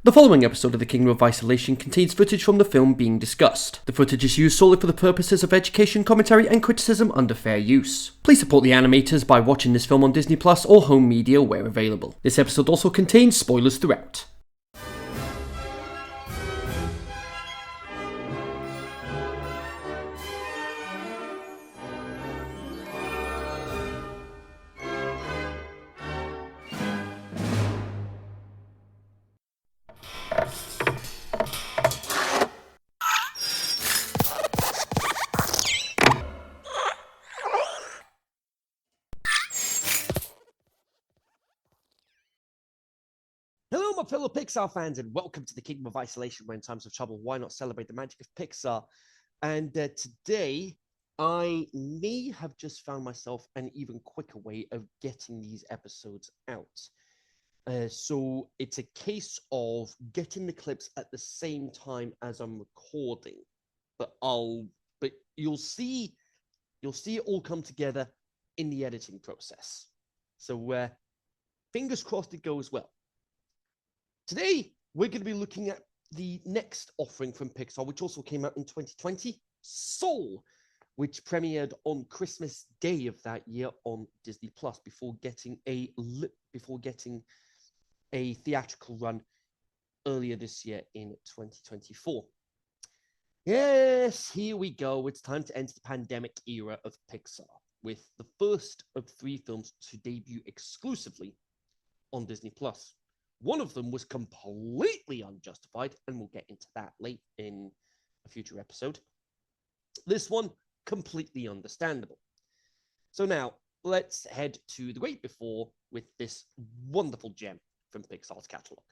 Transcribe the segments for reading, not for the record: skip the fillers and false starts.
The following episode of The Kingdom of Isolation contains footage from the film being discussed. The footage is used solely for the purposes of education, commentary, and criticism under fair use. Please support the animators by watching this film on Disney Plus or home media where available. This episode also contains spoilers throughout. Hello, my fellow Pixar fans, and welcome to the Kingdom of Isolation, where in times of trouble, why not celebrate the magic of Pixar? And today, I may have just found myself an even quicker way of getting these episodes out. So it's a case of getting the clips at the same time as I'm recording. But you'll see it all come together in the editing process. So fingers crossed it goes well. Today, we're going to be looking at the next offering from Pixar, which also came out in 2020, Soul, which premiered on Christmas Day of that year on Disney Plus before getting a theatrical run earlier this year in 2024. Yes, here we go. It's time to enter the pandemic era of Pixar, with the first of 3 films to debut exclusively on Disney Plus. One of them was completely unjustified, and we'll get into that late in a future episode. This one, completely understandable. So now, let's head to the great before with this wonderful gem from Pixar's catalog.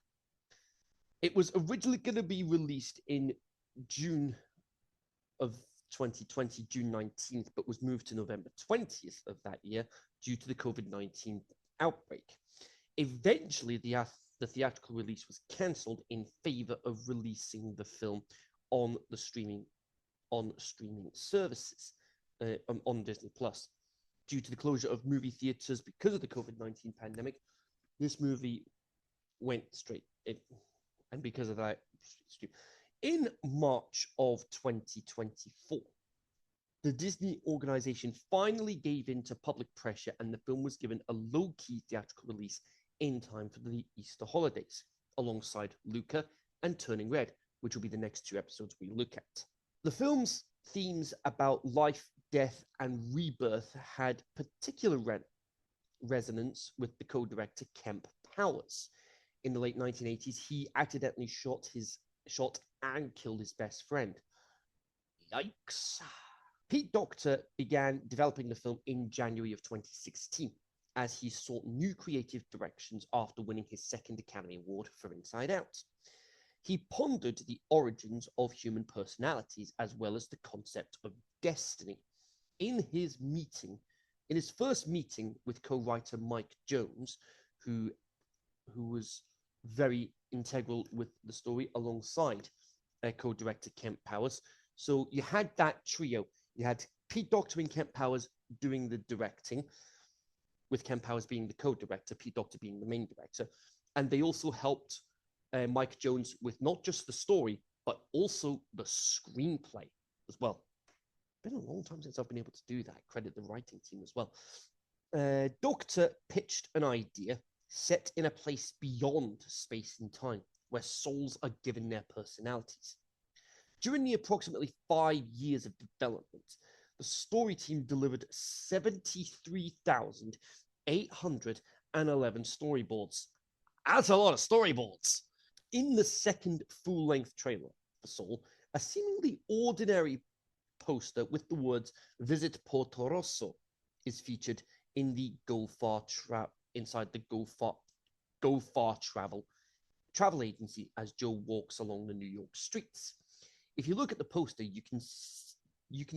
It was originally going to be released in June of 2020, June 19th, but was moved to November 20th of that year due to the COVID-19 outbreak. Eventually, the theatrical release was cancelled in favor of releasing the film on streaming services on Disney Plus. Due to the closure of movie theaters because of the COVID-19 pandemic, this movie went straight in, and because of that, in March of 2024, the Disney organization finally gave in to public pressure, and the film was given a low-key theatrical release in time for the Easter holidays, alongside Luca and Turning Red, which will be the next 2 episodes we look at. The film's themes about life, death, and rebirth had particular resonance with the co-director Kemp Powers. In the late 1980s, he accidentally shot and killed his best friend. Yikes. Pete Docter began developing the film in January of 2016. As he sought new creative directions after winning his 2nd Academy Award for Inside Out. He pondered the origins of human personalities as well as the concept of destiny. In his first meeting with co-writer Mike Jones, who was very integral with the story alongside co-director Kemp Powers. So you had that trio. You had Pete Docter and Kemp Powers doing the directing, with Kemp Powers being the co-director, Pete Docter being the main director. And they also helped Mike Jones with not just the story, but also the screenplay as well. Been a long time since I've been able to do that. Credit the writing team as well. Docter pitched an idea set in a place beyond space and time, where souls are given their personalities. During the approximately 5 years of development, the story team delivered 73,811 storyboards. That's a lot of storyboards. In the second full-length trailer for Soul, a seemingly ordinary poster with the words "Visit Porto Rosso" is featured in the inside the Go Far travel agency as Joe walks along the New York streets. If you look at the poster, you can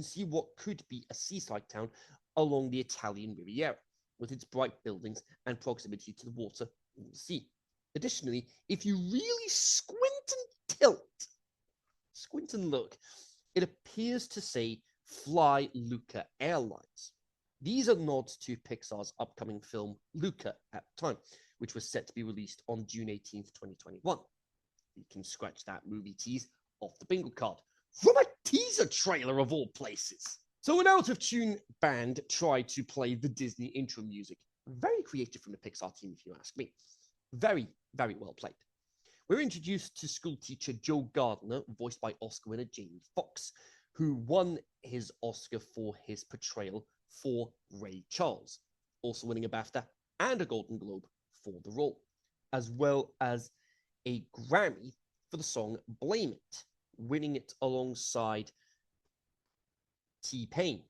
see what could be a seaside town along the Italian Riviera, with its bright buildings and proximity to the water and the sea. Additionally, if you really squint and look, it appears to say Fly Luca Airlines. These are nods to Pixar's upcoming film Luca at the time, which was set to be released on June 18th, 2021. we can scratch that movie tease off the bingo card from a teaser trailer of all places. So an out-of-tune band tried to play the Disney intro music. Very creative from the Pixar team, if you ask me. Very, very well played. We're introduced to school teacher Joe Gardner, voiced by Oscar winner Jamie Foxx, who won his Oscar for his portrayal for Ray Charles, also winning a BAFTA and a Golden Globe for the role, as well as a Grammy for the song Blame It, winning it alongside T-Pain.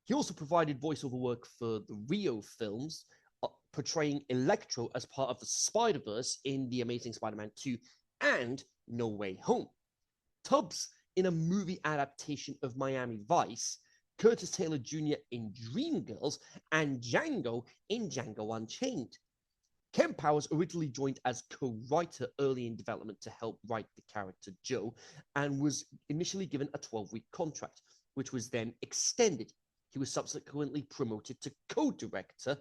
He also provided voiceover work for the Rio films, portraying Electro as part of the Spider-Verse in The Amazing Spider-Man 2 and No Way Home. Tubbs in a movie adaptation of Miami Vice, Curtis Taylor Jr. in Dreamgirls, and Django in Django Unchained. Ken Powers originally joined as co-writer early in development to help write the character Joe, and was initially given a 12-week contract, which was then extended. He was subsequently promoted to co-director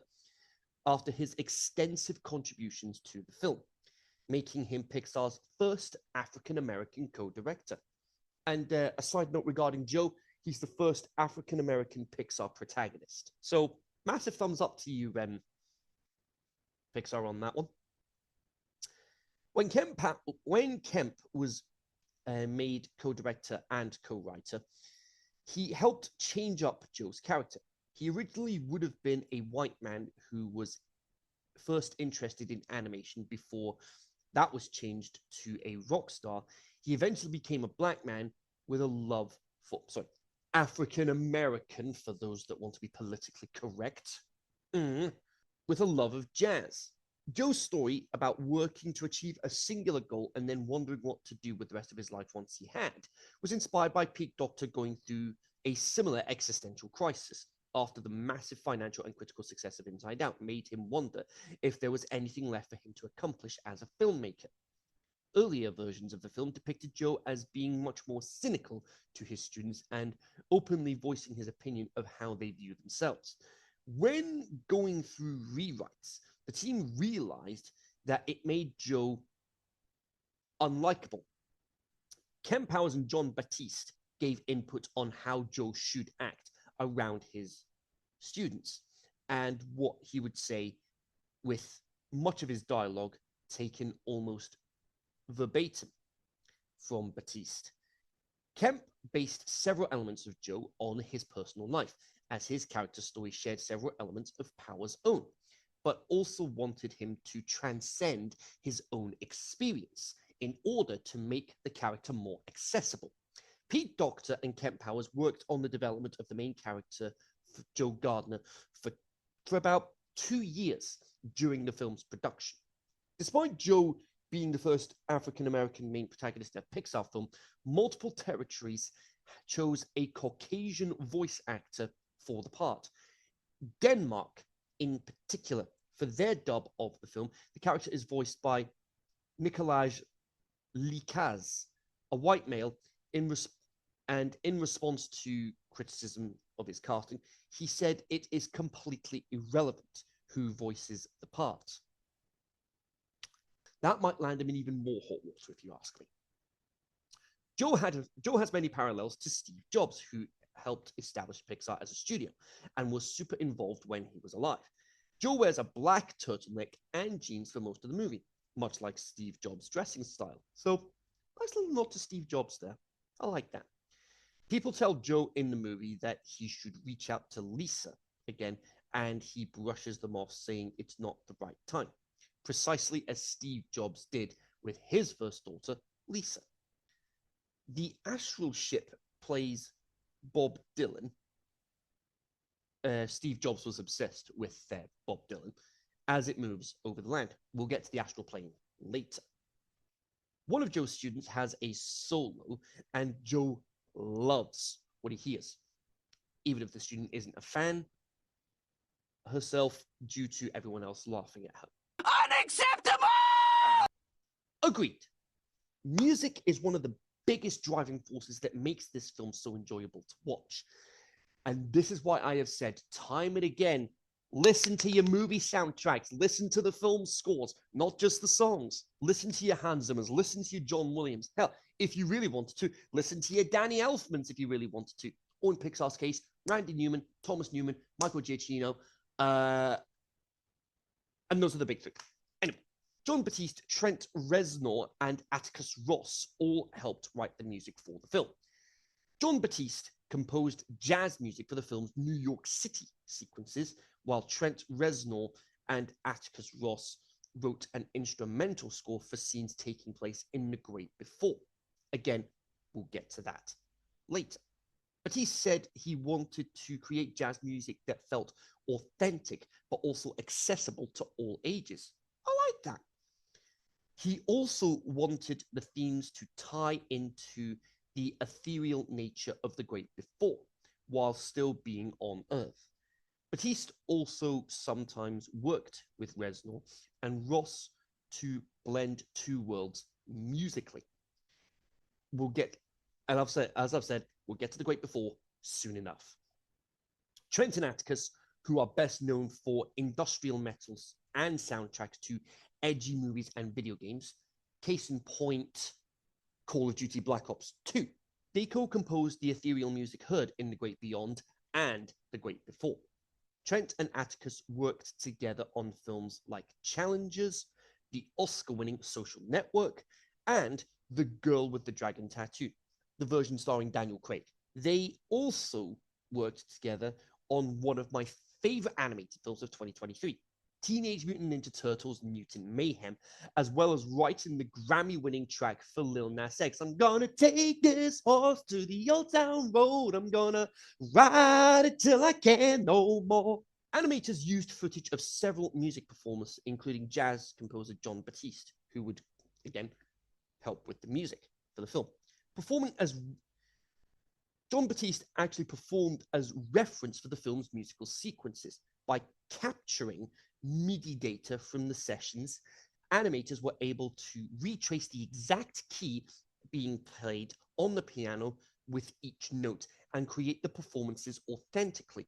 after his extensive contributions to the film, making him Pixar's first African-American co-director. And a side note regarding Joe, he's the first African-American Pixar protagonist. So massive thumbs up to you, Pixar, on that one. When Kemp was made co-director and co-writer, he helped change up Joe's character. He originally would have been a white man who was first interested in animation before that was changed to a rock star. He eventually became a black man with a love for, African American, for those that want to be politically correct, with a love of jazz. Joe's story about working to achieve a singular goal and then wondering what to do with the rest of his life once he had was inspired by Pete Docter going through a similar existential crisis after the massive financial and critical success of Inside Out made him wonder if there was anything left for him to accomplish as a filmmaker. Earlier versions of the film depicted Joe as being much more cynical to his students and openly voicing his opinion of how they view themselves. When going through rewrites, the team realized that it made Joe unlikable. Ken Powers and John Batiste gave input on how Joe should act around his students and what he would say, with much of his dialogue taken almost verbatim from Batiste. Kemp based several elements of Joe on his personal life, as his character story shared several elements of Powers' own, but also wanted him to transcend his own experience in order to make the character more accessible. Pete Docter and Kemp Powers worked on the development of the main character, Joe Gardner, for about 2 years during the film's production. Despite Joe being the first African-American main protagonist in a Pixar film, multiple territories chose a Caucasian voice actor for the part. Denmark, in particular, for their dub of the film, the character is voiced by Nikolaj Likaz, a white male. In response to criticism of his casting, he said it is completely irrelevant who voices the part. That might land him in even more hot water, if you ask me. Joe has many parallels to Steve Jobs, who helped establish Pixar as a studio and was super involved when he was alive. Joe wears a black turtleneck and jeans for most of the movie, much like Steve Jobs' dressing style. So, nice little nod to Steve Jobs there. I like that. People tell Joe in the movie that he should reach out to Lisa again, and he brushes them off, saying it's not the right time, precisely as Steve Jobs did with his first daughter, Lisa. The astral ship plays Bob Dylan. Steve Jobs was obsessed with Bob Dylan as it moves over the land. We'll get to the astral plane later. One of Joe's students has a solo, and Joe loves what he hears, even if the student isn't a fan herself due to everyone else laughing at her. Unacceptable! Agreed. Music is one of the biggest driving forces that makes this film so enjoyable to watch. And this is why I have said time and again, Listen to your movie soundtracks. Listen to the film scores, not just the songs. Listen to your Hans Zimmers. Listen to your John Williams. Hell, if you really wanted to, listen to your Danny Elfmans if you really wanted to. Or in Pixar's case, Randy Newman, Thomas Newman, Michael Giacchino, and those are the big three. Anyway, John Batiste, Trent Reznor, and Atticus Ross all helped write the music for the film. John Batiste composed jazz music for the film's New York City sequences, while Trent Reznor and Atticus Ross wrote an instrumental score for scenes taking place in the Great Before. Again, we'll get to that later. Batiste said he wanted to create jazz music that felt authentic, but also accessible to all ages. I like that. He also wanted the themes to tie into the ethereal nature of the Great Before, while still being on Earth. Batiste also sometimes worked with Reznor and Ross to blend two worlds musically. We'll get, and as I've said, we'll get to the Great Before soon enough. Trent and Atticus, who are best known for industrial metals and soundtracks to edgy movies and video games, case in point, Call of Duty Black Ops 2. They co-composed the ethereal music heard in The Great Beyond and The Great Before. Trent and Atticus worked together on films like Challengers, the Oscar-winning Social Network, and The Girl with the Dragon Tattoo, the version starring Daniel Craig. They also worked together on one of my favorite animated films of 2023, Teenage Mutant Ninja Turtles Mutant Mayhem, as well as writing the Grammy-winning track for Lil Nas X. I'm gonna take this horse to the old town road. I'm gonna ride it till I can't no more. Animators used footage of several music performers, including jazz composer John Batiste, who would, again, help with the music for the film. John Batiste actually performed as reference for the film's musical sequences by capturing MIDI data from the sessions. Animators were able to retrace the exact key being played on the piano with each note and create the performances authentically.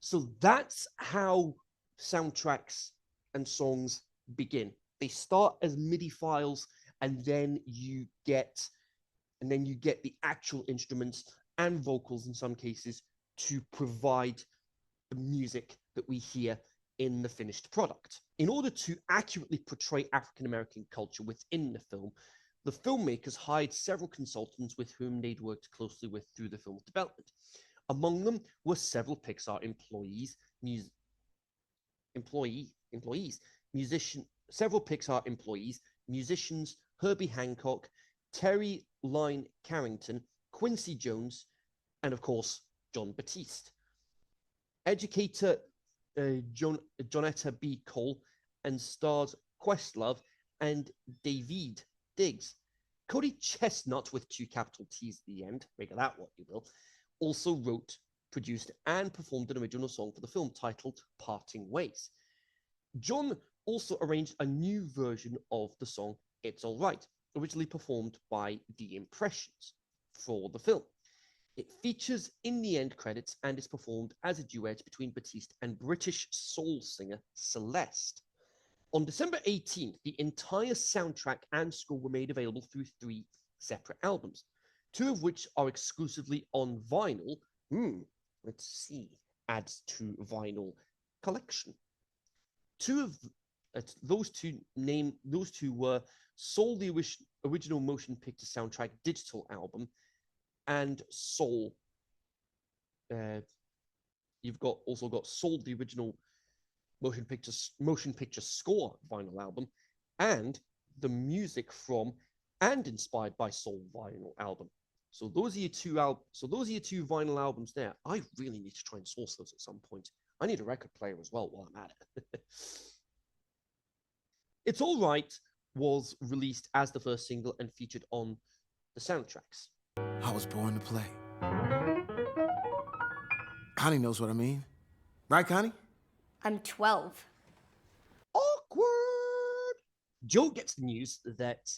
So that's how soundtracks and songs begin. They start as MIDI files, and then you get the actual instruments and vocals in some cases to provide the music that we hear in the finished product. In order to accurately portray African American culture within the film, the filmmakers hired several consultants with whom they'd worked closely with through the film's development. Among them were several Pixar musicians, Herbie Hancock, Terry Lyne Carrington, Quincy Jones, and of course, John Batiste. Educator Jonetta B. Cole and stars Questlove and David Diggs. Cody Chestnut, with two capital T's at the end, make of that what you will, also wrote, produced, and performed an original song for the film titled Parting Ways. John also arranged a new version of the song It's All Right, originally performed by The Impressions for the film. It features in the end credits and is performed as a duet between Batiste and British soul singer Celeste. On December 18th, the entire soundtrack and score were made available through 3 separate albums, 2 of which are exclusively on vinyl. Let's see. Adds to vinyl collection. Those two were Soul, the original motion picture soundtrack digital album, and Soul. You've also got Soul, the original motion picture score vinyl album, and the music from and inspired by Soul vinyl album. So those are your two vinyl albums there. I really need to try and source those at some point. I need a record player as well while I'm at it. It's All Right was released as the first single and featured on the soundtracks. I was born to play. Connie knows what I mean. Right, Connie? I'm 12. Awkward! Joe gets the news that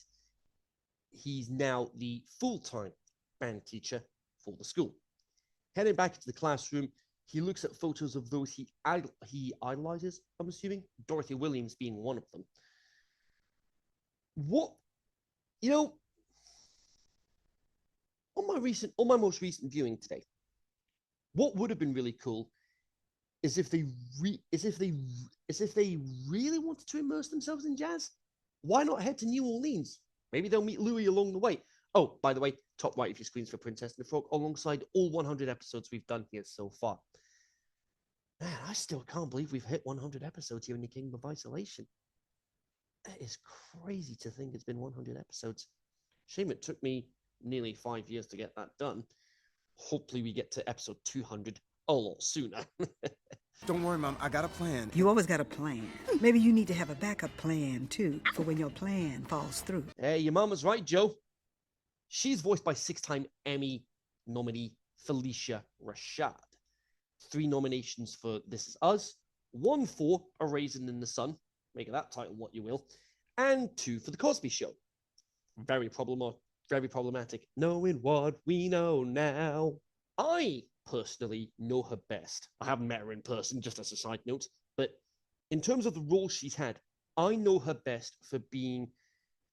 he's now the full-time band teacher for the school. Heading back into the classroom, He looks at photos of those he idolizes, I'm assuming, Dorothy Williams being one of them. What, you know, on my most recent viewing today, what would have been really cool is if they really wanted to immerse themselves in jazz. Why not head to New Orleans? Maybe they'll meet Louis along the way. Oh, by the way, top right of your screens for Princess and the Frog, alongside all 100 episodes we've done here so far. Man, I still can't believe we've hit 100 episodes here in the Kingdom of Isolation. That is crazy to think it's been 100 episodes. Shame it took me nearly 5 years to get that done. Hopefully we get to episode 200 a lot sooner. Don't worry, Mom. I got a plan. You always got a plan. Maybe you need to have a backup plan, too, for when your plan falls through. Hey, your mama's right, Joe. She's voiced by 6-time Emmy nominee Felicia Rashad. 3 nominations for This Is Us, 1 for A Raisin in the Sun, make of that title what you will, and 2 for The Cosby Show. Very problematic, knowing what we know now. I personally know her best. I haven't met her in person, just as a side note, but in terms of the role she's had, I know her best for being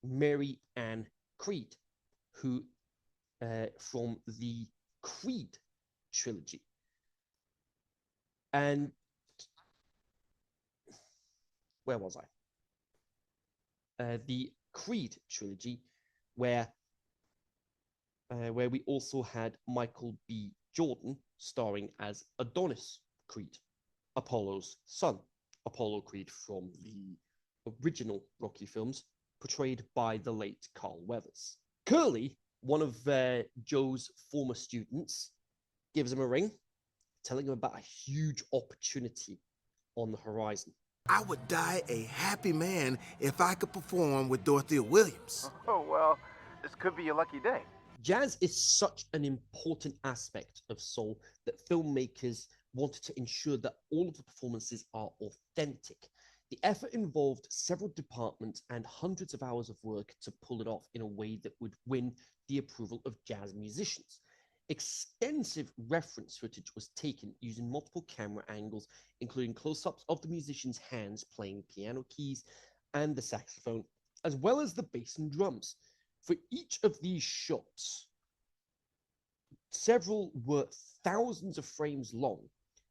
Mary Ann Creed, who from the Creed trilogy. And where was I? The Creed trilogy, where we also had Michael B. Jordan starring as Adonis Creed, Apollo's son. Apollo Creed from the original Rocky films, portrayed by the late Carl Weathers. Curly, one of Joe's former students, gives him a ring, telling him about a huge opportunity on the horizon. I would die a happy man if I could perform with Dorothea Williams. Oh, well, this could be your lucky day. Jazz is such an important aspect of soul that filmmakers wanted to ensure that all of the performances are authentic. The effort involved several departments and hundreds of hours of work to pull it off in a way that would win the approval of jazz musicians. Extensive reference footage was taken using multiple camera angles, including close-ups of the musicians' hands playing piano keys and the saxophone, as well as the bass and drums. For each of these shots, several were thousands of frames long.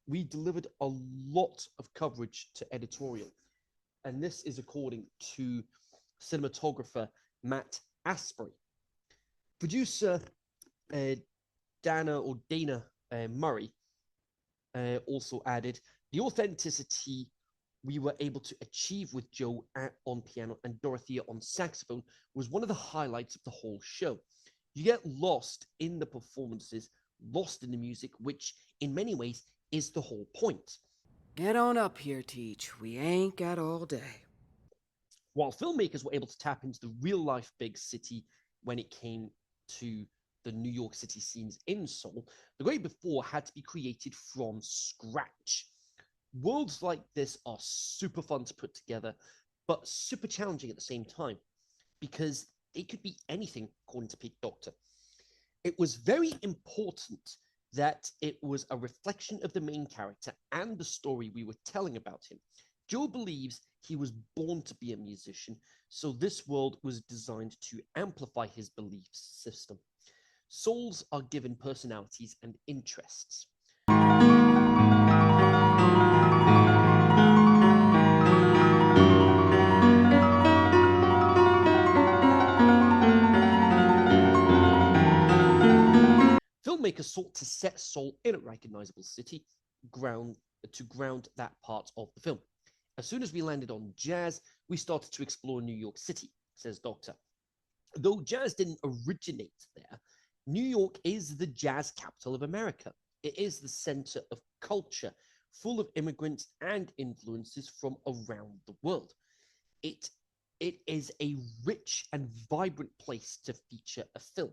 We delivered a lot of coverage to editorial, and this is according to cinematographer Matt Asprey. Producer Dana Murray also added, the authenticity we were able to achieve with Joe on piano and Dorothea on saxophone was one of the highlights of the whole show. You get lost in the performances, lost in the music, which in many ways is the whole point. Get on up here, Teach. We ain't got all day. While filmmakers were able to tap into the real-life big city when it came to the New York City scenes in Soul, The Great Before had to be created from scratch. Worlds like this are super fun to put together, but super challenging at the same time, because they could be anything, according to Pete Docter. It was very important that it was a reflection of the main character and the story we were telling about him. Joe believes he was born to be a musician, so this world was designed to amplify his belief system. Souls are given personalities and interests. Filmmakers sought to set Soul in a recognizable city to ground that part of the film. As soon as we landed on jazz, we started to explore New York City, says Docter. Though jazz didn't originate there, New York is the jazz capital of America. It is the center of culture, full of immigrants and influences from around the world. It is a rich and vibrant place to feature a film,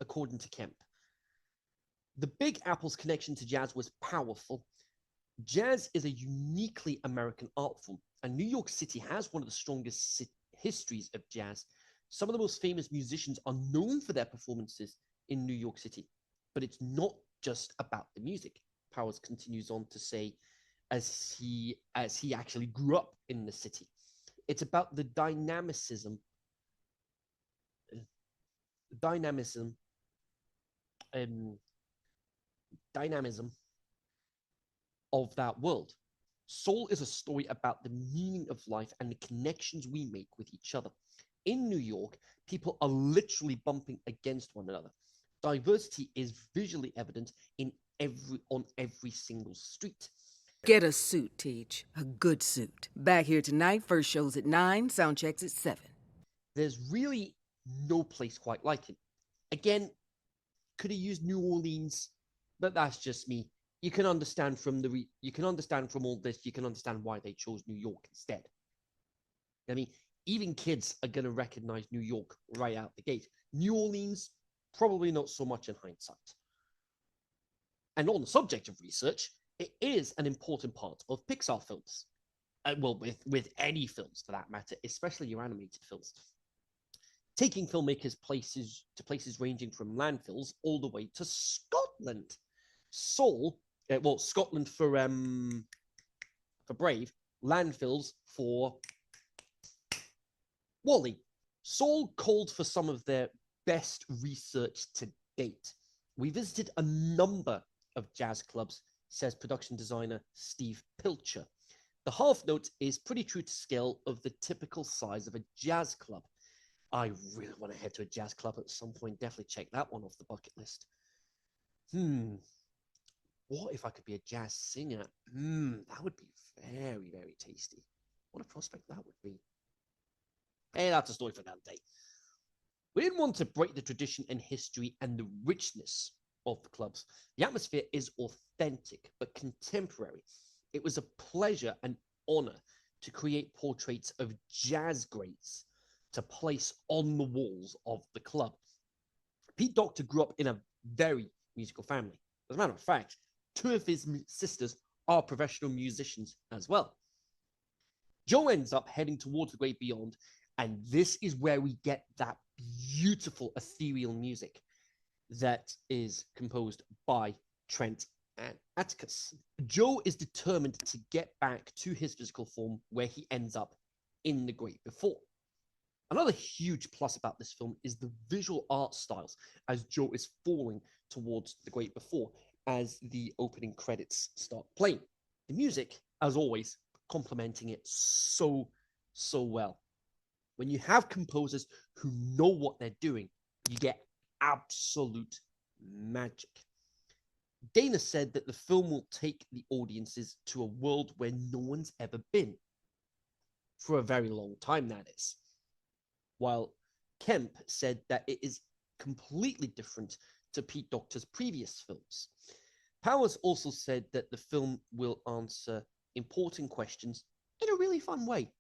according to Kemp. The Big Apple's connection to jazz was powerful. Jazz is a uniquely American art form, and New York City has one of the strongest histories of jazz. Some of the most famous musicians are known for their performances in New York City, but it's not just about the music. Powers continues on to say, as he actually grew up in the city. It's about the dynamism of that world. Soul is a story about the meaning of life and the connections we make with each other. In New York, people are literally bumping against one another. Diversity is visually evident on every single street. Get a suit, Teach. A good suit. Back here tonight, first show's at 9, sound checks at 7. There's really no place quite like it. Again, could have used New Orleans, but that's just me. You can understand from all this, you can understand why they chose New York instead. I mean, even kids are going to recognize New York right out the gate. New Orleans, probably not so much in hindsight. And on the subject of research, it is an important part of Pixar films. Well, with any films for that matter, especially your animated films. Taking filmmakers places ranging from landfills all the way to Scotland. Scotland for Brave, landfills for Wall-E. Soul called for some of their best research to date. We visited a number of jazz clubs, says production designer Steve Pilcher. The half note is pretty true to scale of the typical size of a jazz club. I really want to head to a jazz club at some point. Definitely check that one off the bucket list. What if I could be a jazz singer? That would be very, very tasty. What a prospect that would be. Hey, that's a story for another day. We didn't want to break the tradition and history and the richness of the clubs. The atmosphere is authentic but contemporary. It was a pleasure and honor to create portraits of jazz greats to place on the walls of the club. Pete Docter grew up in a very musical family. As a matter of fact, 2 of his sisters are professional musicians as well. Joe ends up heading towards the great beyond, and this is where we get that beautiful ethereal music that is composed by Trent and Atticus. Joe is determined to get back to his physical form where he ends up in the great before. Another huge plus about this film is the visual art styles as Joe is falling towards the great before as the opening credits start playing. The music, as always, complementing it so well. When you have composers who know what they're doing, you get absolute magic. Dana said that the film will take the audiences to a world where no one's ever been. For a very long time, that is. While Kemp said that it is completely different to Pete Docter's previous films. Powers also said that the film will answer important questions in a really fun way.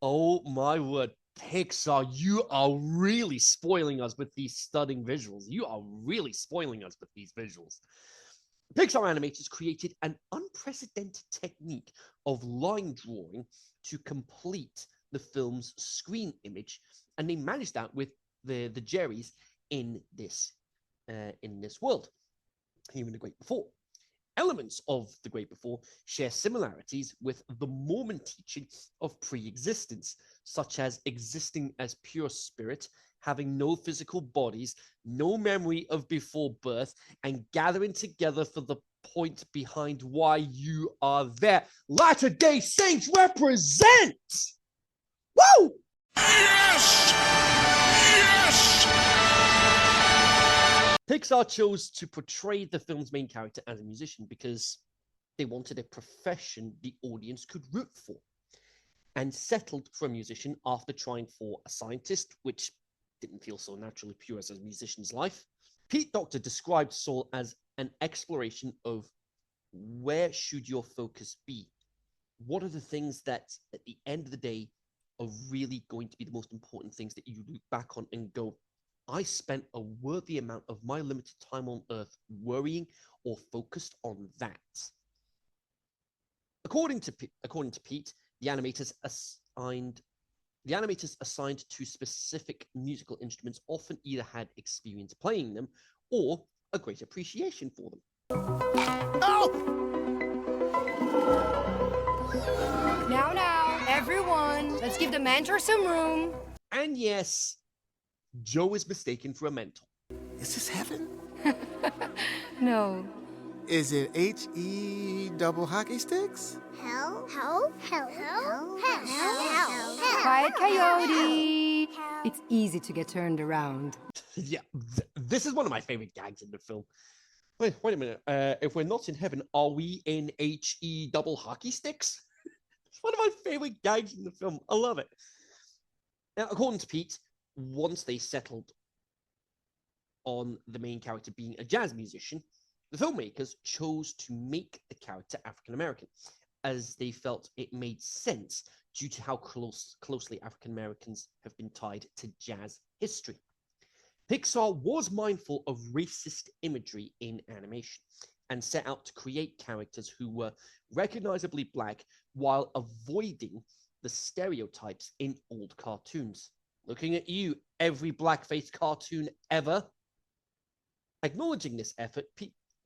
Oh my word, Pixar, you are really spoiling us with these stunning visuals. You are really spoiling us with these visuals. Pixar animators created an unprecedented technique of line drawing to complete the film's screen image, and they managed that with the Jerrys in this world, here in the Great Before. Elements of the Great Before share similarities with the Mormon teaching of pre-existence, such as existing as pure spirit, having no physical bodies, no memory of before birth, and gathering together for the point behind why you are there. Latter-day Saints represent! Woo! Yes! Yes! Pixar chose to portray the film's main character as a musician because they wanted a profession the audience could root for, and settled for a musician after trying for a scientist, which didn't feel so naturally pure as a musician's life. Pete Docter described Soul as an exploration of where should your focus be? What are the things that, at the end of the day, are really going to be the most important things that you look back on and go, I spent a worthy amount of my limited time on Earth worrying or focused on that. According to Pete, the animators assigned to specific musical instruments often either had experience playing them or a great appreciation for them. Now, everyone, let's give the mentor some room. And yes, Joe is mistaken for a mentor. Is this heaven? No. Is it H-E double hockey sticks? Hell. Quiet Coyote. It's easy to get turned around. Yeah, this is one of my favorite gags in the film. Wait a minute. If we're not in heaven, are we in H-E double hockey sticks? It's one of my favorite gags in the film. I love it. Now, according to Pete, once they settled on the main character being a jazz musician, the filmmakers chose to make the character African American, as they felt it made sense due to how closely African Americans have been tied to jazz history. Pixar was mindful of racist imagery in animation and set out to create characters who were recognizably black while avoiding the stereotypes in old cartoons. Looking at you, every blackface cartoon ever. Acknowledging this effort,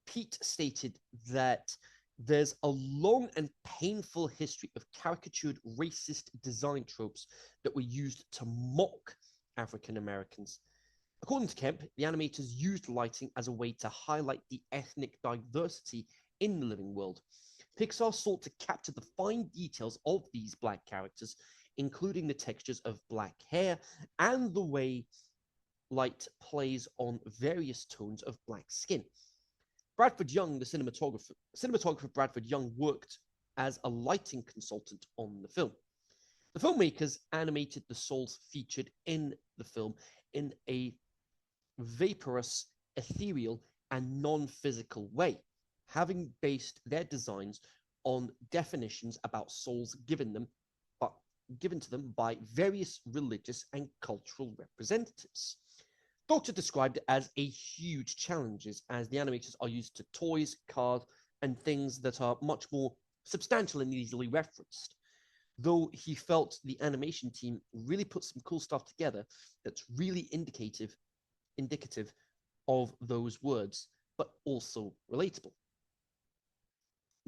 Pete stated that there's a long and painful history of caricatured racist design tropes that were used to mock African Americans. According to Kemp, the animators used lighting as a way to highlight the ethnic diversity in the living world. Pixar sought to capture the fine details of these black characters, including the textures of black hair and the way light plays on various tones of black skin. Bradford Young, the cinematographer Bradford Young, worked as a lighting consultant on the film. The filmmakers animated the souls featured in the film in a vaporous, ethereal, and non-physical way, having based their designs on definitions about souls given to them by various religious and cultural representatives. Doctor described it as a huge challenge, as the animators are used to toys, cars, and things that are much more substantial and easily referenced. Though he felt the animation team really put some cool stuff together that's really indicative of those words, but also relatable.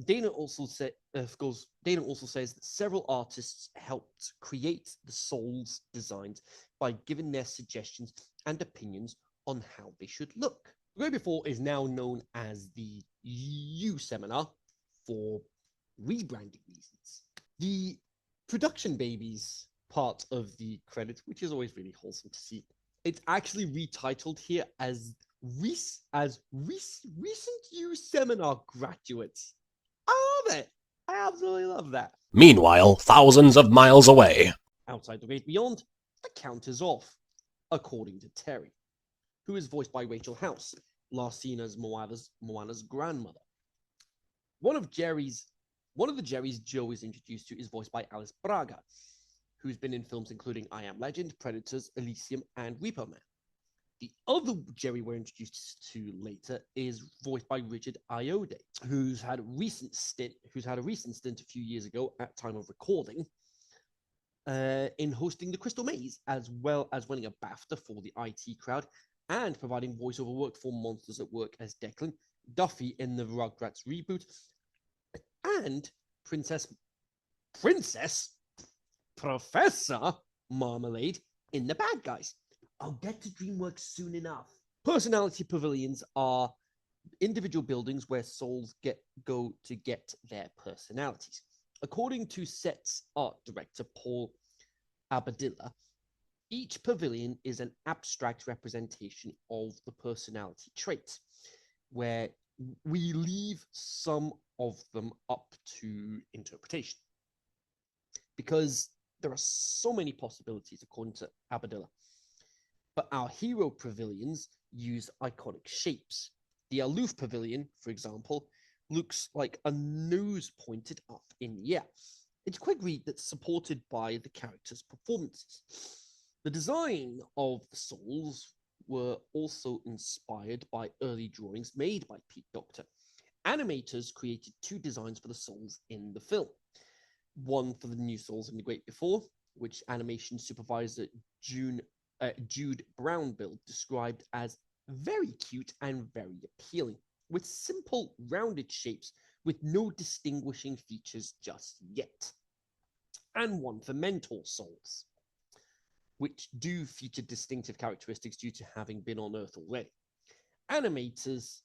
Dana also says that several artists helped create the souls designs by giving their suggestions and opinions on how they should look. The Great Before is now known as the U Seminar for rebranding reasons. The production babies part of the credits, which is always really wholesome to see, it's actually retitled here as recent U Seminar graduates. I love it. I absolutely love that. Meanwhile, thousands of miles away. Outside the Great Beyond, the count is off, according to Terry, who is voiced by Rachel House, last seen as Moana's grandmother. One of the Jerrys Joe is introduced to is voiced by Alice Braga, who's been in films including I Am Legend, Predators, Elysium, and Repo Man. The other Jerry we're introduced to later is voiced by Richard Ayoade, who's had a recent stint a few years ago at time of recording in hosting The Crystal Maze, as well as winning a BAFTA for the IT Crowd and providing voiceover work for Monsters at Work as Declan, Duffy in the Rugrats reboot, and Princess Professor Marmalade in The Bad Guys. I'll get to DreamWorks soon enough. Personality pavilions are individual buildings where souls go to get their personalities. According to set's art director Paul Abadilla, each pavilion is an abstract representation of the personality traits, where we leave some of them up to interpretation. Because there are so many possibilities, according to Abadilla. But our hero pavilions use iconic shapes. The aloof pavilion, for example, looks like a nose pointed up in the air. It's quick read that's supported by the characters' performances. The design of the souls were also inspired by early drawings made by Pete Docter Animators created 2 designs for the souls in the film. One for the new souls in The Great Before, which animation supervisor Jude Brownbill described as very cute and very appealing, with simple rounded shapes with no distinguishing features just yet. And one for mentor souls, which do feature distinctive characteristics due to having been on Earth already. Animators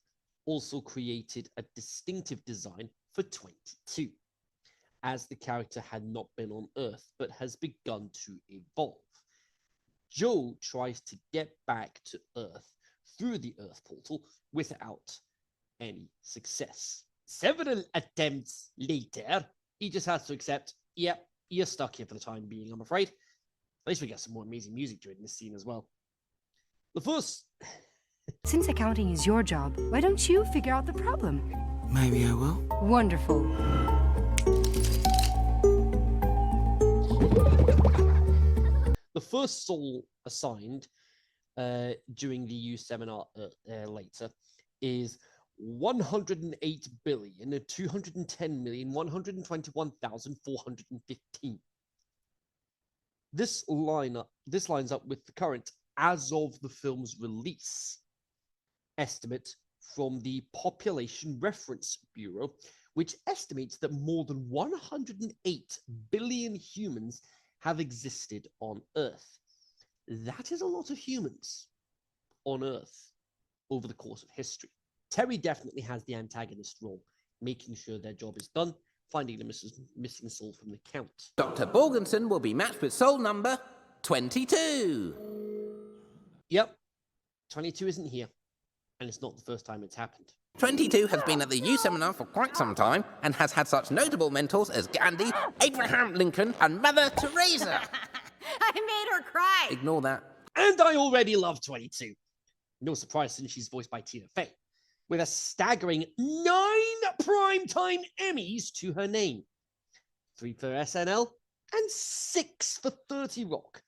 also created a distinctive design for 22, as the character had not been on Earth but has begun to evolve. Joe tries to get back to Earth through the Earth portal without any success. Several attempts later, he just has to accept, yep, you're stuck here for the time being, I'm afraid. At least we get some more amazing music during this scene as well. The first... Since accounting is your job, why don't you figure out the problem? Maybe I will. Wonderful. The first soul assigned during the U seminar later is 108,210,121,415. This lines up with the current, as of the film's release, estimate from the Population Reference Bureau, which estimates that more than 108 billion humans have existed on Earth. That is a lot of humans on Earth over the course of history. Terry definitely has the antagonist role, making sure their job is done, finding the missing soul from the count. Dr. Borgenson will be matched with soul number 22. Yep, 22 isn't here, and it's not the first time it's happened. 22 has been at the U seminar for quite some time and has had such notable mentors as Gandhi, Abraham Lincoln, and Mother Teresa. I made her cry. Ignore that. And I already love 22. No surprise since she's voiced by Tina Fey, with a staggering 9 primetime Emmys to her name. 3 for SNL and 6 for 30 Rock.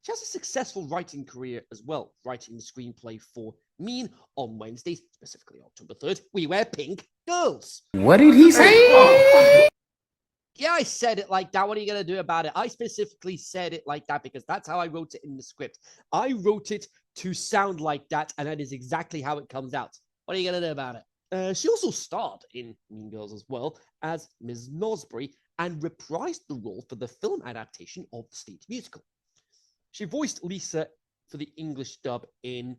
She has a successful writing career as well, writing the screenplay for Mean on Wednesdays, specifically October 3rd, We Wear Pink Girls. What did he say? Yeah, I said it like that. What are you going to do about it? I specifically said it like that because that's how I wrote it in the script. I wrote it to sound like that, and that is exactly how it comes out. What are you going to do about it? She also starred in Mean Girls as well as Ms. Nosbury and reprised the role for the film adaptation of the stage musical. She voiced Lisa for the English dub in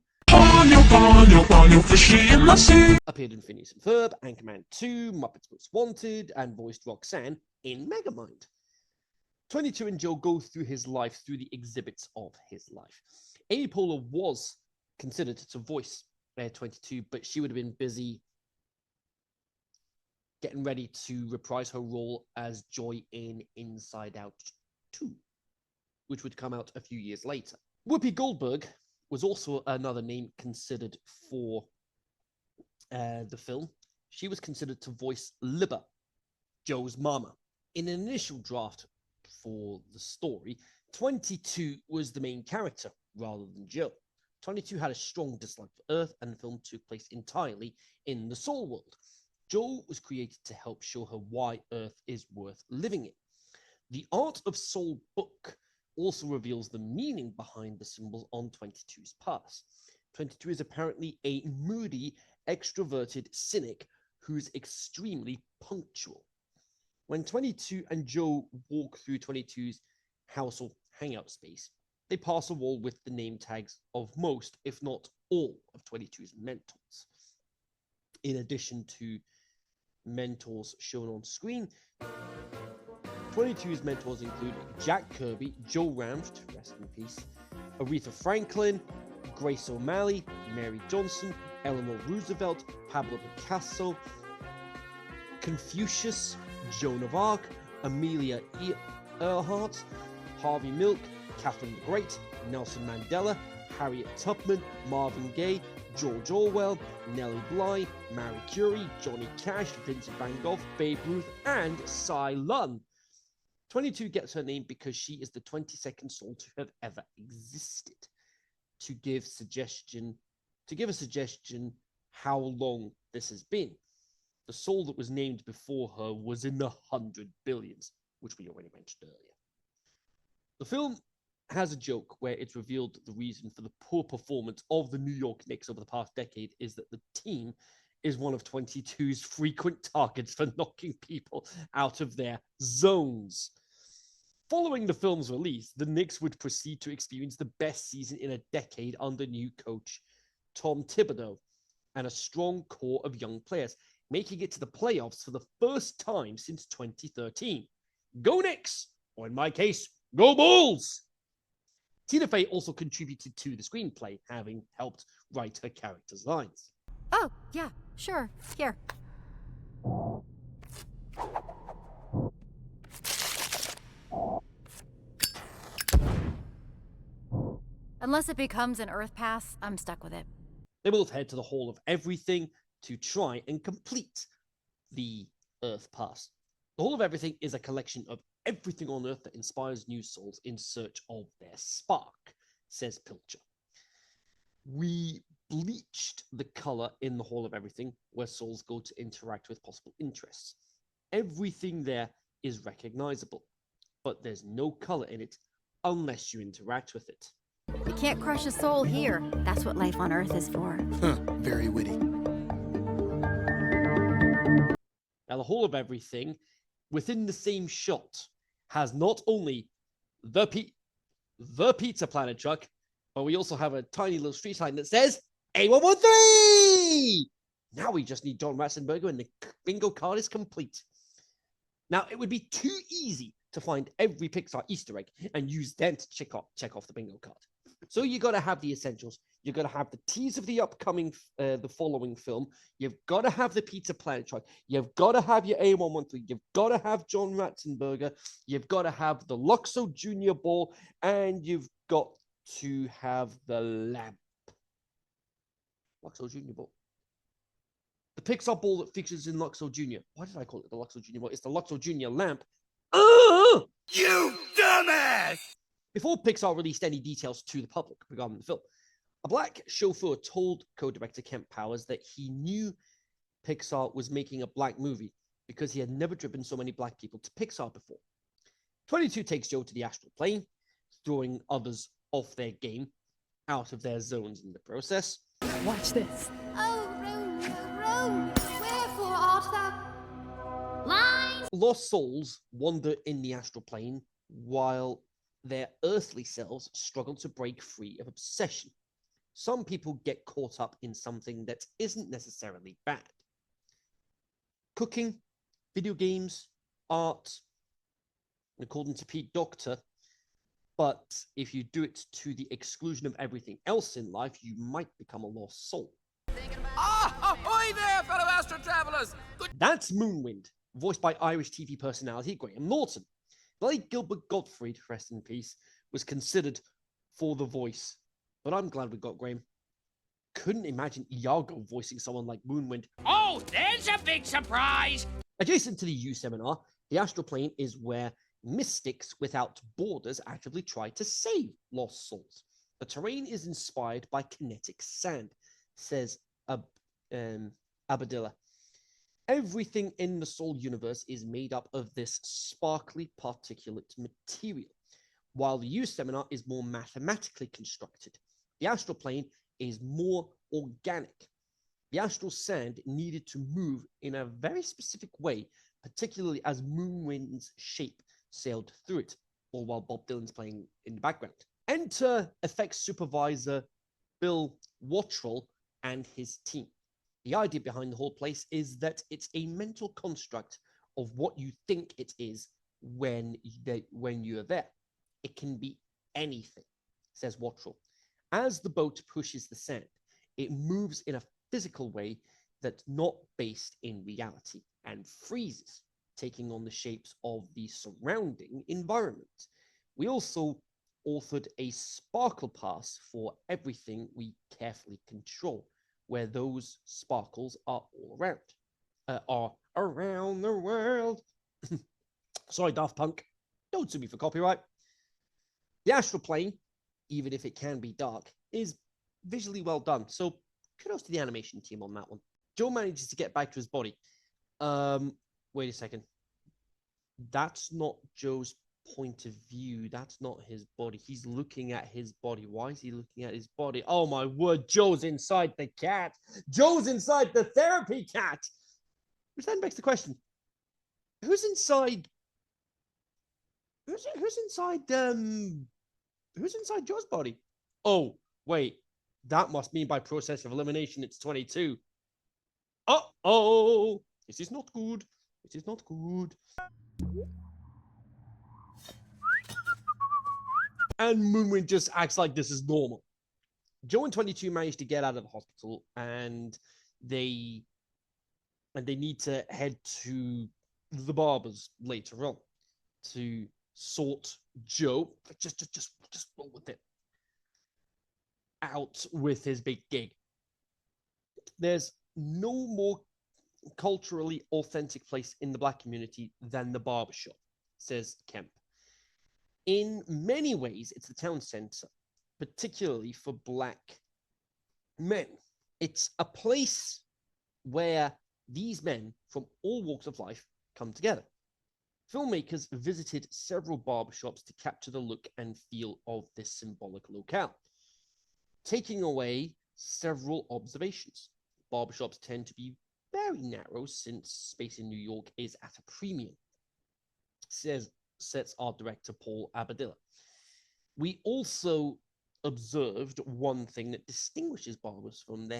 appeared in Phineas and Ferb, Anchorman 2, Muppets Most Wanted, and voiced Roxanne in Megamind. 22 and Joe go through his life through the exhibits of his life. Amy Poehler was considered to voice 22, but she would have been busy getting ready to reprise her role as Joy in Inside Out 2, which would come out a few years later. Whoopi Goldberg was also another name considered for the film. She was considered to voice Libba, Joe's mama. In an initial draft for the story, 22 was the main character rather than Joe. 22 had a strong dislike for Earth, and the film took place entirely in the Soul World. Joe was created to help show her why Earth is worth living in. The Art of Soul book also reveals the meaning behind the symbols on 22's pass. 22 is apparently a moody, extroverted cynic who's extremely punctual. When 22 and Joe walk through 22's house or hangout space, they pass a wall with the name tags of most, if not all, of 22's mentors. In addition to mentors shown on screen, 22's mentors include Jack Kirby, Joe Ramft, rest in peace, Aretha Franklin, Grace O'Malley, Mary Johnson, Eleanor Roosevelt, Pablo Picasso, Confucius, Joan of Arc, Amelia Earhart, Harvey Milk, Catherine the Great, Nelson Mandela, Harriet Tubman, Marvin Gaye, George Orwell, Nellie Bly, Marie Curie, Johnny Cash, Vincent van Gogh, Babe Ruth, and Cy Lun. 22 gets her name because she is the 22nd soul to have ever existed. To give a suggestion how long this has been. The soul that was named before her was in the 100 billions, which we already mentioned earlier. The film has a joke where it's revealed that the reason for the poor performance of the New York Knicks over the past decade is that the team is one of 22's frequent targets for knocking people out of their zones. Following the film's release, the Knicks would proceed to experience the best season in a decade under new coach Tom Thibodeau and a strong core of young players, making it to the playoffs for the first time since 2013. Go Knicks! Or in my case, go Bulls! Tina Fey also contributed to the screenplay, having helped write her character's lines. Oh, yeah, sure. Here. Unless it becomes an Earth pass, I'm stuck with it. They both head to the Hall of Everything to try and complete the Earth pass. The Hall of Everything is a collection of everything on Earth that inspires new souls in search of their spark, says Pilcher. We bleached the color in the Hall of Everything, where souls go to interact with possible interests. Everything there is recognizable, but there's no color in it unless you interact with it. You can't crush a soul here. That's what life on Earth is for. Very witty. Now, the Hall of Everything, within the same shot, has not only the Pizza Planet truck, but we also have a tiny little street sign that says A113! Now we just need John Ratzenberger and the bingo card is complete. Now, it would be too easy to find every Pixar Easter egg and use them to check off the bingo card. So you got to have the essentials. You got to have the tease of the upcoming, the following film. You've got to have the Pizza Planet truck. You've got to have your A113. You've got to have John Ratzenberger. You've got to have the Luxo Junior Ball, and you've got to have the lamp. Luxo Junior Ball. The Pixar ball that features in Luxo Junior. Why did I call it the Luxo Junior Ball? It's the Luxo Junior lamp. You dumbass! Before Pixar released any details to the public regarding the film, a black chauffeur told co-director Kent Powers that he knew Pixar was making a black movie because he had never driven so many black people to Pixar before. 22 takes Joe to the astral plane, throwing others off their game, out of their zones in the process. Watch this. Oh, Romeo, wherefore art thou? Line! Lost souls wander in the astral plane while their earthly selves struggle to break free of obsession. Some people get caught up in something that isn't necessarily bad. Cooking, video games, art, according to Pete Docter, but if you do it to the exclusion of everything else in life, you might become a lost soul. Ahoy there, fellow astro travelers! That's Moonwind, voiced by Irish TV personality Graham Norton. The late Gilbert Gottfried, rest in peace, was considered for the voice, but I'm glad we got Graham. Couldn't imagine Iago voicing someone like Moonwind. Oh, there's a big surprise! Adjacent to the U seminar, the astral plane is where mystics without borders actively try to save lost souls. The terrain is inspired by kinetic sand, says Abadilla. Everything in the soul universe is made up of this sparkly particulate material, while the U seminar is more mathematically constructed. The astral plane is more organic. The astral sand needed to move in a very specific way, particularly as Moonwind's shape sailed through it, all while Bob Dylan's playing in the background. Enter effects supervisor Bill Wattrell and his team. The idea behind the whole place is that it's a mental construct of what you think it is when you're there. It can be anything, says Wattrell. As the boat pushes the sand, it moves in a physical way that's not based in reality and freezes, taking on the shapes of the surrounding environment. We also authored a sparkle pass for everything we carefully control, where those sparkles are all around the world. Sorry, Daft Punk. Don't sue me for copyright. The astral plane, even if it can be dark, is visually well done. So kudos to the animation team on that one. Joe manages to get back to his body, Wait a second. That's not Joe's point of view. That's not his body. He's looking at his body. Why is he looking at his body? Oh my word, Joe's inside the cat. Joe's inside the therapy cat. Which then begs the question: who's inside? Who's inside? Who's inside Joe's body? Oh wait, that must mean by process of elimination it's 22. Uh-oh, this is not good. This is not good. And Moonwind just acts like this is normal. Joe and 22 manage to get out of the hospital, and they need to head to the barbers later on to sort Joe. Just roll with it. Out with his big gig. There's no more culturally authentic place in the black community than the barbershop, says Kemp. In many ways, it's the town center, particularly for black men. It's a place where these men from all walks of life come together. Filmmakers visited several barbershops to capture the look and feel of this symbolic locale, taking away several observations. Barbershops tend to be very narrow since space in New York is at a premium, sets art director Paul Abadilla. We also observed one thing that distinguishes barbers from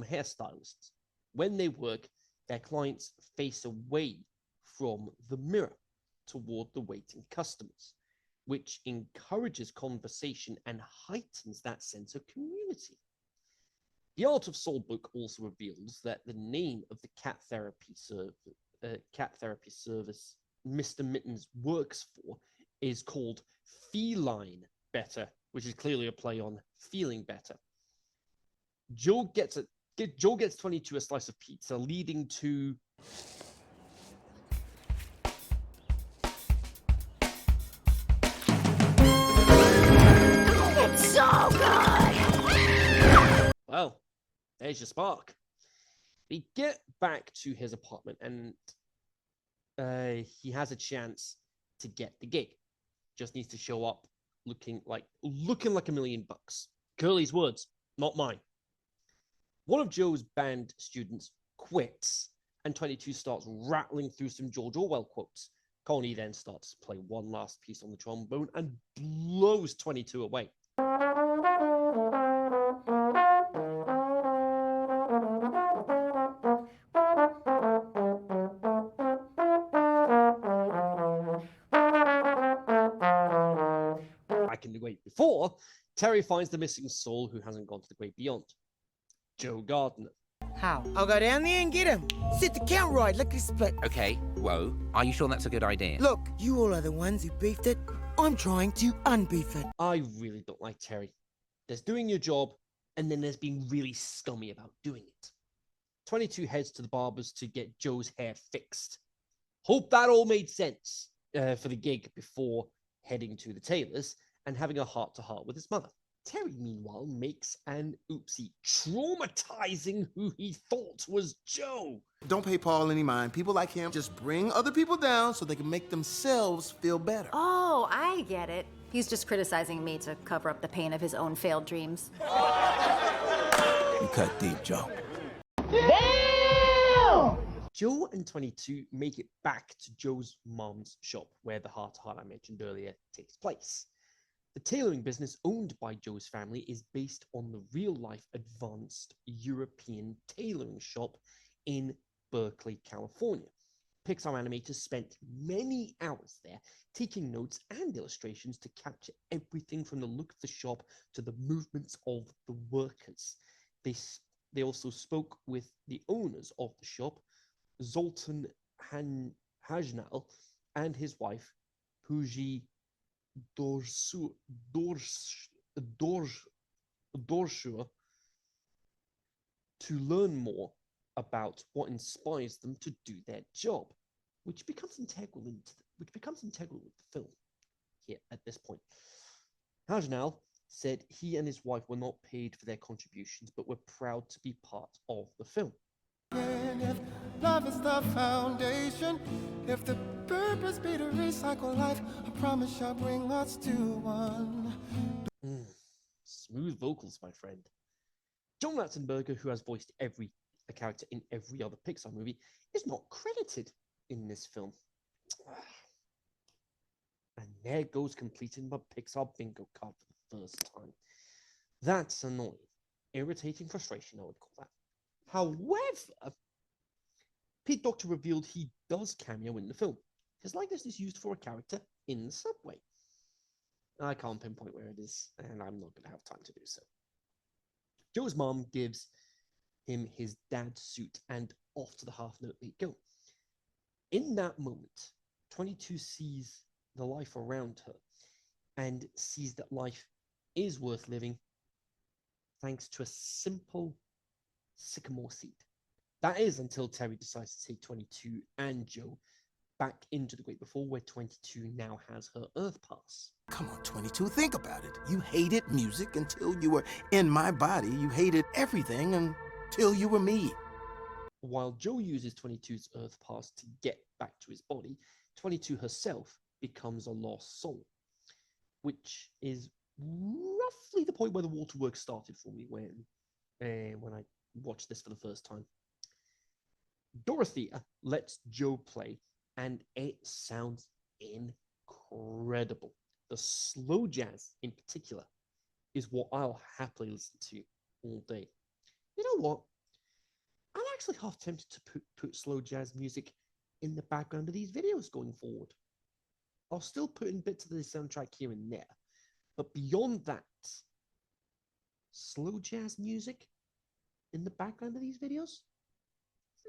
hairstylists. When they work, their clients face away from the mirror toward the waiting customers, which encourages conversation and heightens that sense of community. The Art of Soul book also reveals that the name of the cat therapy service Mr. Mittens works for is called Feline Better, which is clearly a play on feeling better. Joe gets 22 a slice of pizza, leading to It's so good! Well, there's your spark. We get back to his apartment, and he has a chance to get the gig. Just needs to show up looking like $1 million. Curly's words, not mine. One of Joe's band students quits, and 22 starts rattling through some George Orwell quotes. Connie then starts to play one last piece on the trombone and blows 22 away. Back in the Great Before, Terry finds the missing soul who hasn't gone to the Great Beyond. Joe Gardner. How? I'll go down there and get him. Sit the count right, lickety split. Okay, whoa. Are you sure that's a good idea? Look, you all are the ones who beefed it. I'm trying to unbeef it. I really don't like Terry. There's doing your job, and then there's being really scummy about doing it. 22 heads to the barbers to get Joe's hair fixed. Hope that all made sense for the gig before heading to the tailor's and having a heart-to-heart with his mother. Terry, meanwhile, makes an oopsie, traumatizing who he thought was Joe. Don't pay Paul any mind. People like him just bring other people down so they can make themselves feel better. Oh, I get it. He's just criticizing me to cover up the pain of his own failed dreams. You cut deep, Joe. Damn! Joe and 22 make it back to Joe's mom's shop where the heart-to-heart I mentioned earlier takes place. The tailoring business owned by Joe's family is based on the real-life advanced European tailoring shop in Berkeley, California. Pixar animators spent many hours there taking notes and illustrations to capture everything from the look of the shop to the movements of the workers. They also spoke with the owners of the shop, Zoltan Hajnal, and his wife, Puji Dorshua, to learn more about what inspires them to do their job, which becomes integral with the film here at this point. Hajnal said he and his wife were not paid for their contributions, but were proud to be part of the film. Love is the foundation. If the purpose be to recycle life, I promise shall bring us to one. Smooth vocals, my friend. John Ratzenberger, who has voiced a character in every other Pixar movie, is not credited in this film. And there goes completing my Pixar bingo card for the first time. That's annoying. Irritating frustration, I would call that. However, Pete Docter revealed he does cameo in the film. His likeness is used for a character in the subway. I can't pinpoint where it is, and I'm not going to have time to do so. Joe's mom gives him his dad's suit, and off to the half note they go. In that moment, 22 sees the life around her and sees that life is worth living thanks to a simple sycamore seed. That is until Terry decides to take 22 and Joe back into the Great Before, where 22 now has her Earth Pass. Come on, 22, think about it. You hated music until you were in my body. You hated everything until you were me. While Joe uses 22's Earth Pass to get back to his body, 22 herself becomes a lost soul, which is roughly the point where the waterworks started for me when I watched this for the first time. Dorothea lets Joe play, and it sounds incredible. The slow jazz, in particular, is what I'll happily listen to all day. You know what? I'm actually half tempted to put slow jazz music in the background of these videos going forward. I'll still put in bits of the soundtrack here and there, but beyond that, slow jazz music in the background of these videos?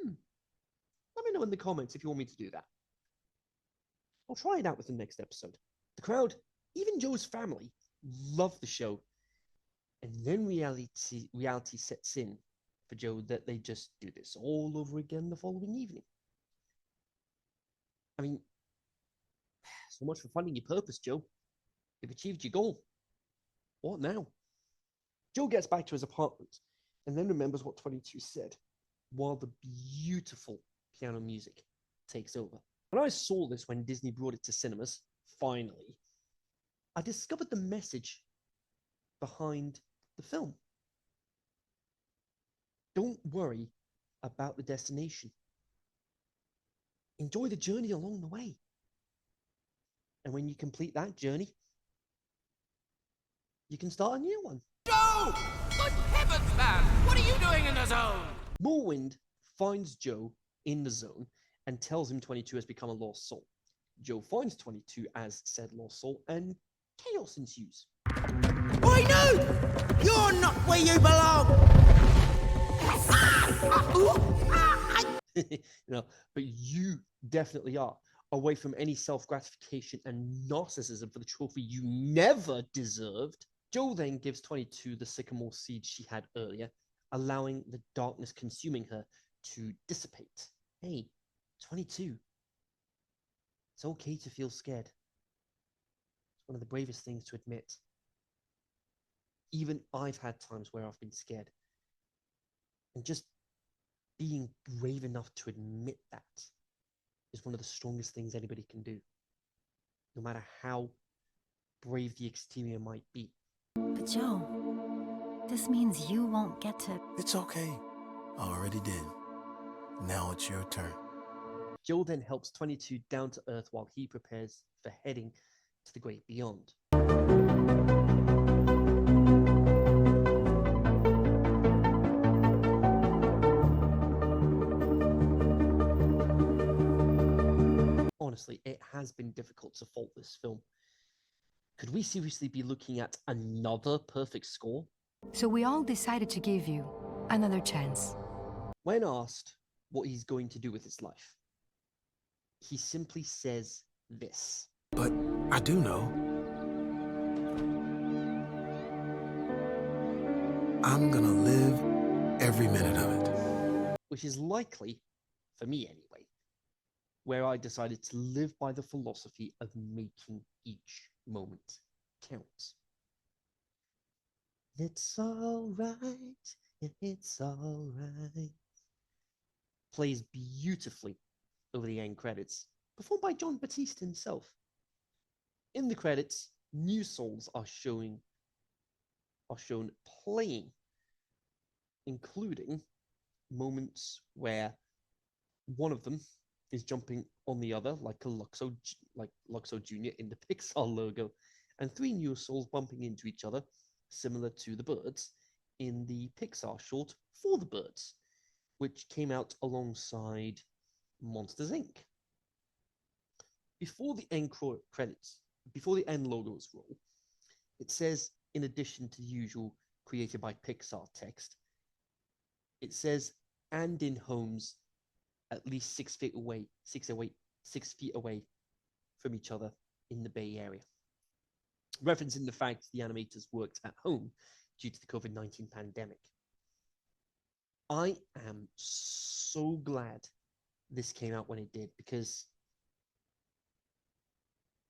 Let me know in the comments if you want me to do that. I'll try it out with the next episode. The crowd, even Joe's family, love the show, and then reality sets in for Joe that they just do this all over again the following evening. I mean, so much for finding your purpose, Joe. You've achieved your goal. What now? Joe gets back to his apartment and then remembers what 22 said, while the beautiful piano music takes over. When I saw this when Disney brought it to cinemas, finally, I discovered the message behind the film. Don't worry about the destination. Enjoy the journey along the way. And when you complete that journey, you can start a new one. Joe! Good heavens, man! What are you doing in the zone? Moorwind finds Joe in the zone and tells him 22 has become a lost soul. Joe finds 22 as said lost soul, and chaos ensues. Oi, no! You're not where you belong! But you definitely are. Away from any self-gratification and narcissism for the trophy you never deserved. Joe then gives 22 the sycamore seed she had earlier, allowing the darkness consuming her to dissipate. Hey, 22. It's okay to feel scared. It's one of the bravest things to admit. Even I've had times where I've been scared. And just being brave enough to admit that is one of the strongest things anybody can do. No matter how brave the exterior might be. But Joe, this means you won't get to... It's okay. I already did. Now it's your turn. Joe then helps 22 down to Earth while he prepares for heading to the great beyond. Honestly, it has been difficult to fault this film. Could we seriously be looking at another perfect score? So we all decided to give you another chance. When asked what he's going to do with his life, he simply says this. But I do know. I'm gonna live every minute of it. Which is likely, for me anyway, where I decided to live by the philosophy of making each moment count. It's all right, it's all right. plays beautifully over the end credits, performed by John Batiste himself. In the credits, new songs are shown playing, including moments where one of them is jumping on the other like Luxo Jr. in the Pixar logo, and three new souls bumping into each other, similar to the birds in the Pixar short For the Birds, which came out alongside Monsters Inc. Before the end credits, before the end logos roll, it says, in addition to the usual created by Pixar text, it says, and in homes at least 6 feet away, 6 feet away from each other in the Bay Area, referencing the fact the animators worked at home due to the COVID-19 pandemic. I am so glad this came out when it did, because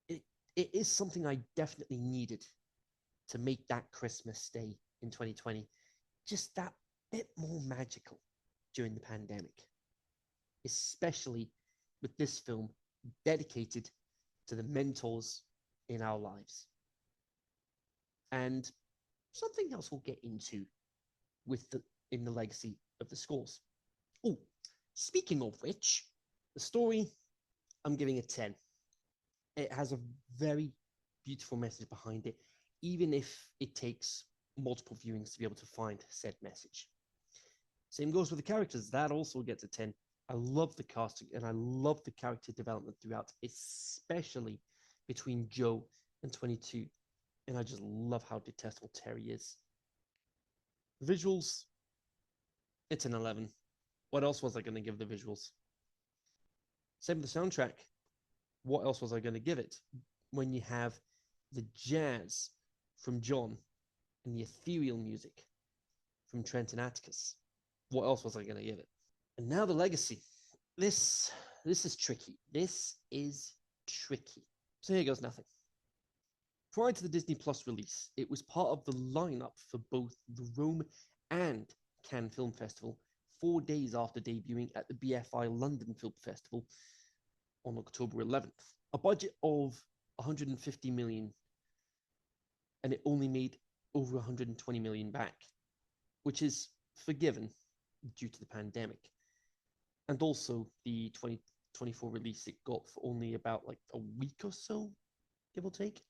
it is something I definitely needed to make that Christmas day in 2020 just that bit more magical during the pandemic, especially with this film dedicated to the mentors in our lives. And something else we'll get into in the legacy of the scores. Oh, speaking of which, the story, I'm giving a 10. It has a very beautiful message behind it, even if it takes multiple viewings to be able to find said message. Same goes with the characters. That also gets a 10. I love the casting and I love the character development throughout, especially between Joe and 22. And I just love how detestable Terry is. Visuals, it's an 11. What else was I going to give the visuals? Same with the soundtrack. What else was I going to give it? When you have the jazz from John and the ethereal music from Trent and Atticus, what else was I going to give it? And now the legacy. This is tricky. This is tricky. So here goes nothing. Prior to the Disney Plus release, it was part of the lineup for both the Rome and Cannes Film Festival 4 days after debuting at the BFI London Film Festival on October 11th. A budget of 150 million, and it only made over 120 million back, which is forgiven due to the pandemic. And also the 2024 release it got for only about like a week or so, give or take.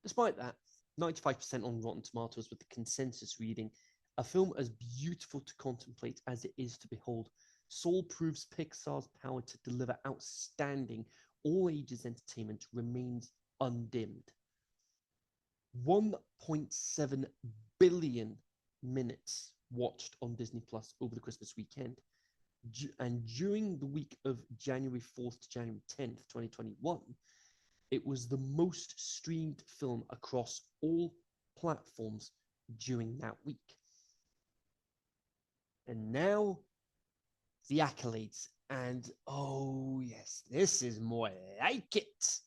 Despite that, 95% on Rotten Tomatoes with the consensus reading, a film as beautiful to contemplate as it is to behold. Soul proves Pixar's power to deliver outstanding, all ages entertainment remains undimmed. 1.7 billion minutes watched on Disney Plus over the Christmas weekend. And during the week of January 4th to January 10th, 2021, it was the most streamed film across all platforms during that week. And now, the accolades. And oh yes, this is more like it.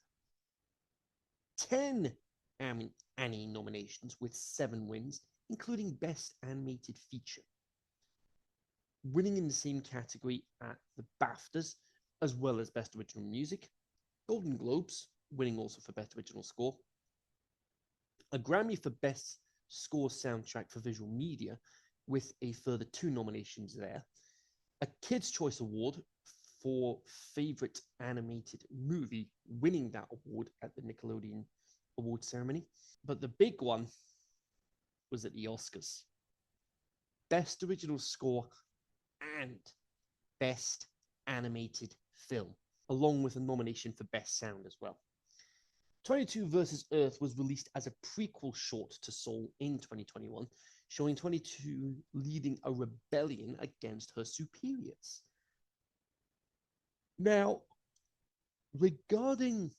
10 Annie nominations with 7 wins, including Best Animated Feature. Winning in the same category at the BAFTAs, as well as Best Original Music. Golden Globes, winning also for Best Original Score. A Grammy for Best Score Soundtrack for Visual Media, with a further 2 nominations there. A Kids' Choice Award for Favorite Animated Movie, winning that award at the Nickelodeon Award Ceremony. But the big one was at the Oscars. Best Original Score and Best Animated Film, along with a nomination for Best Sound as well. 22 vs. Earth was released as a prequel short to Soul in 2021, showing 22 leading a rebellion against her superiors. Now, regarding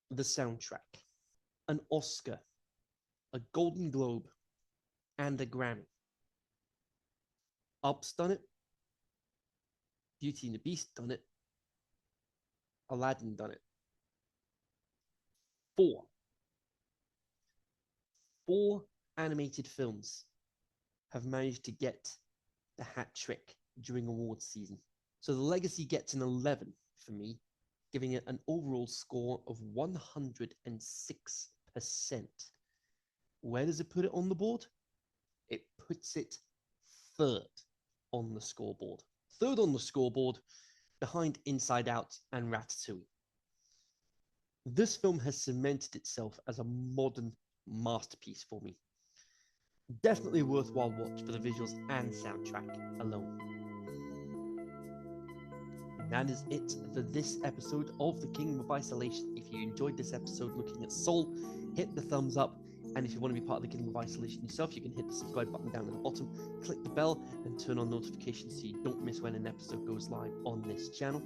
the soundtrack, an Oscar, a Golden Globe, and a Grammy. Up's done it. Beauty and the Beast done it. Aladdin done it. 4 animated films have managed to get the hat trick during awards season. So The Legacy gets an 11 for me, giving it an overall score of 106%. Where does it put it on the board? It puts it third on the scoreboard. Third on the scoreboard, behind Inside Out and Ratatouille. This film has cemented itself as a modern masterpiece for me. Definitely a worthwhile watch for the visuals and soundtrack alone. And that is it for this episode of The Kingdom of Isolation. If you enjoyed this episode looking at Soul, hit the thumbs up. And if you want to be part of the Kingdom of Isolation yourself, you can hit the subscribe button down at the bottom, click the bell, and turn on notifications so you don't miss when an episode goes live on this channel.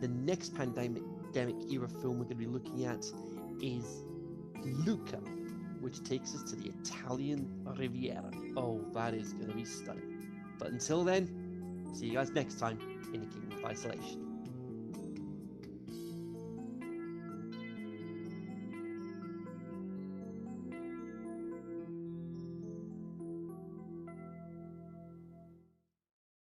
The next pandemic era film we're going to be looking at is Luca, which takes us to the Italian Riviera. Oh, that is going to be stunning. But until then, see you guys next time in the Kingdom of Isolation.